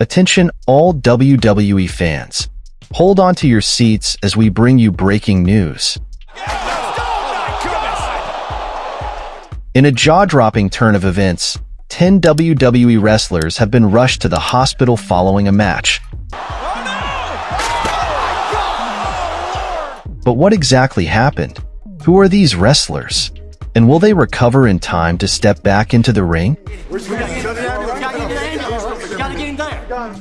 Attention all WWE fans. Hold on to your seats as we bring you breaking news. In a jaw-dropping turn of events, 10 WWE wrestlers have been rushed to the hospital following a match. But what exactly happened? Who are these wrestlers? And will they recover in time to step back into the ring?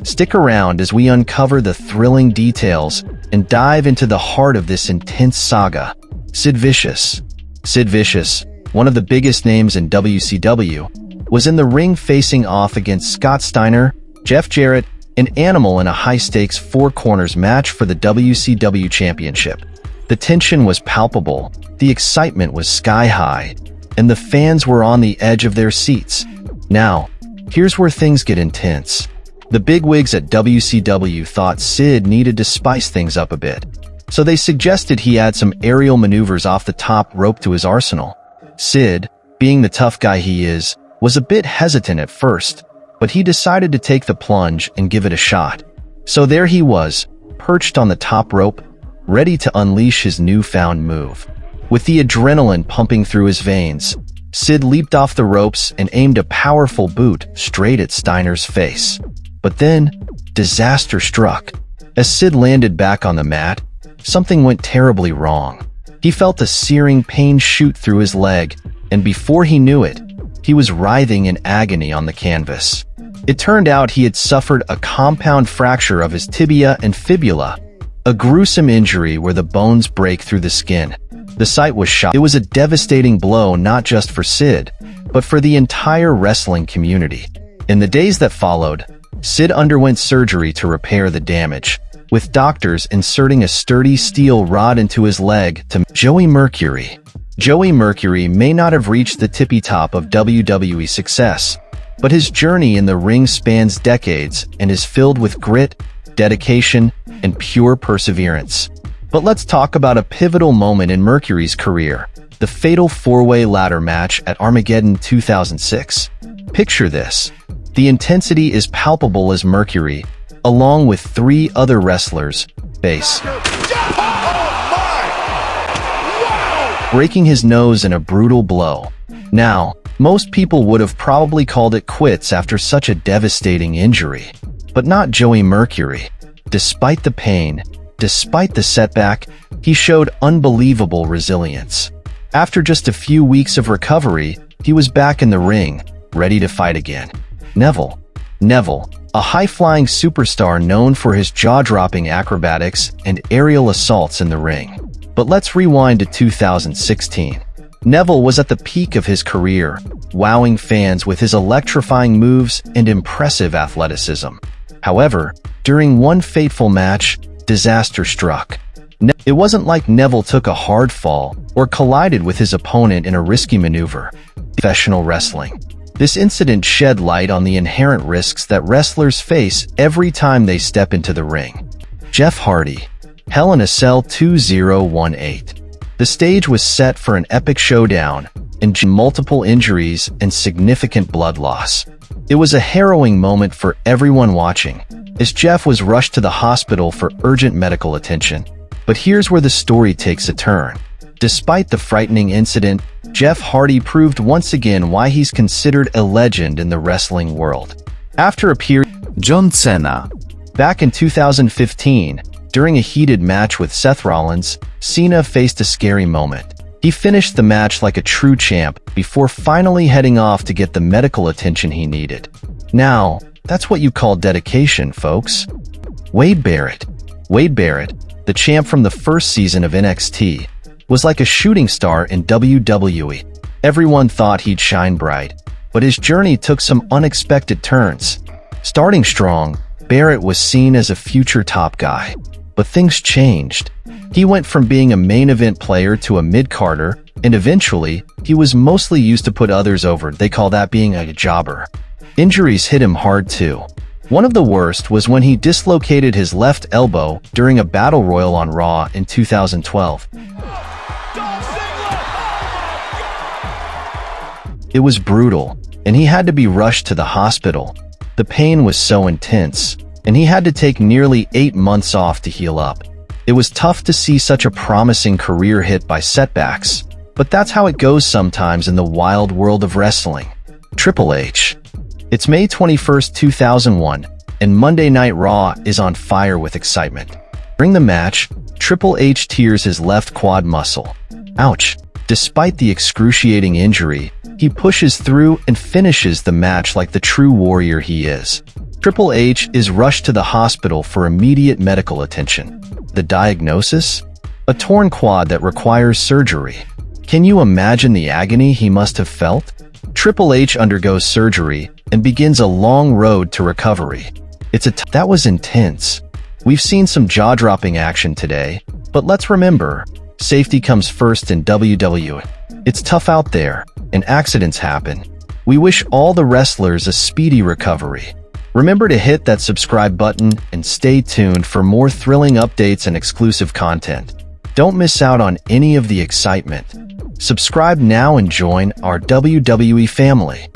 Stick around as we uncover the thrilling details and dive into the heart of this intense saga. Sid Vicious. Sid Vicious, one of the biggest names in WCW, was in the ring facing off against Scott Steiner, Jeff Jarrett, an Animal in a high-stakes four-corners match for the WCW Championship. The tension was palpable, the excitement was sky-high, and the fans were on the edge of their seats. Now, here's where things get intense. The bigwigs at WCW thought Sid needed to spice things up a bit, so they suggested he add some aerial maneuvers off the top rope to his arsenal. Sid, being the tough guy he is, was a bit hesitant at first, but he decided to take the plunge and give it a shot. So there he was, perched on the top rope, ready to unleash his newfound move. With the adrenaline pumping through his veins, Sid leaped off the ropes and aimed a powerful boot straight at Steiner's face. But then, disaster struck. As Sid landed back on the mat, something went terribly wrong. He felt a searing pain shoot through his leg, and before he knew it, he was writhing in agony on the canvas. It turned out he had suffered a compound fracture of his tibia and fibula, a gruesome injury where the bones break through the skin. The sight was shocking. It was a devastating blow not just for Sid, but for the entire wrestling community. In the days that followed, Sid underwent surgery to repair the damage, with doctors inserting a sturdy steel rod into his leg to Joey Mercury. Joey Mercury may not have reached the tippy top of WWE success, but his journey in the ring spans decades and is filled with grit, dedication, and pure perseverance. But let's talk about a pivotal moment in Mercury's career, the fatal four-way ladder match at Armageddon 2006. Picture this. The intensity is palpable as Mercury, along with three other wrestlers, breaking his nose in a brutal blow. Now, most people would have probably called it quits after such a devastating injury. But not Joey Mercury. Despite the pain, despite the setback, he showed unbelievable resilience. After just a few weeks of recovery, he was back in the ring, ready to fight again. Neville, a high-flying superstar known for his jaw-dropping acrobatics and aerial assaults in the ring. But let's rewind to 2016. Neville was at the peak of his career, wowing fans with his electrifying moves and impressive athleticism. However, during one fateful match, disaster struck. It wasn't like Neville took a hard fall or collided with his opponent in a risky maneuver. Professional wrestling. This incident shed light on the inherent risks that wrestlers face every time they step into the ring. Jeff Hardy, Hell in a Cell 2018. The stage was set for an epic showdown, and multiple injuries and significant blood loss. It was a harrowing moment for everyone watching, as Jeff was rushed to the hospital for urgent medical attention. But here's where the story takes a turn. Despite the frightening incident, Jeff Hardy proved once again why he's considered a legend in the wrestling world. After appearing John Cena back in 2015, during a heated match with Seth Rollins, Cena faced a scary moment. He finished the match like a true champ before finally heading off to get the medical attention he needed. Now, that's what you call dedication, folks. Wade Barrett, the champ from the first season of NXT, was like a shooting star in WWE. Everyone thought he'd shine bright, but his journey took some unexpected turns. Starting strong, Barrett was seen as a future top guy. But things changed. He went from being a main event player to a mid-carder, and eventually, he was mostly used to put others over. They call that being a jobber. Injuries hit him hard too. One of the worst was when he dislocated his left elbow during a battle royal on Raw in 2012. It was brutal, and he had to be rushed to the hospital. The pain was so intense, and he had to take nearly 8 months off to heal up. It was tough to see such a promising career hit by setbacks, but that's how it goes sometimes in the wild world of wrestling. Triple H. It's May 21st, 2001, and Monday Night Raw is on fire with excitement. During the match, Triple H tears his left quad muscle. Ouch. Despite the excruciating injury, he pushes through and finishes the match like the true warrior he is. Triple H is rushed to the hospital for immediate medical attention. The diagnosis? A torn quad that requires surgery. Can you imagine the agony he must have felt? Triple H undergoes surgery and begins a long road to recovery. That was intense. We've seen some jaw-dropping action today, but let's remember, safety comes first in WWE. It's tough out there, and accidents happen. We wish all the wrestlers a speedy recovery. Remember to hit that subscribe button and stay tuned for more thrilling updates and exclusive content. Don't miss out on any of the excitement. Subscribe now and join our WWE family.